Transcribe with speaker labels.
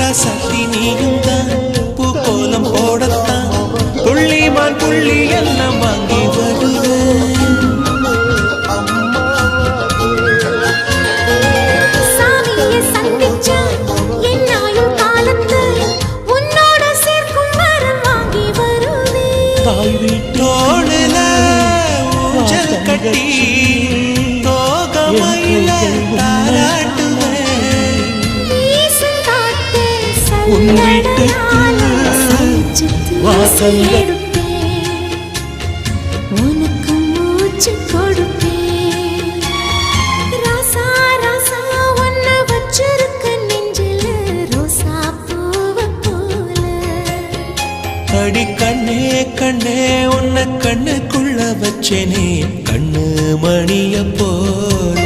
Speaker 1: ராசாத்தி நீயும் தான் பூக்கோலம் போடத்தான் புள்ளிமான் புள்ளி எல்லாம் வாங்கி வருவேன்.
Speaker 2: சாமியை சந்திச்சா என்னாயும் காலத்து உன்னோட சேர்க்கும் வரம் வாங்கி வருவேன்.
Speaker 1: தாய் வீட்டோடுல ஊஞ்சல் கட்டி தோகமையில தாராட்டுவேன்.
Speaker 2: வீசும் காத்து
Speaker 1: உன் வீட்டுக்கு வாசல்ல
Speaker 2: எடுப்பேன். உனக்கு மூச்சு கொடுப்பேன். ராசா ராசா உன்னை வச்சிருக்க நெஞ்சில ரோசா பூவை போல.
Speaker 1: அடி கண்ணே கண்ணே உன்னை கண்ணுக்குள்ள வச்சேனே கண்ணு மணிய போல.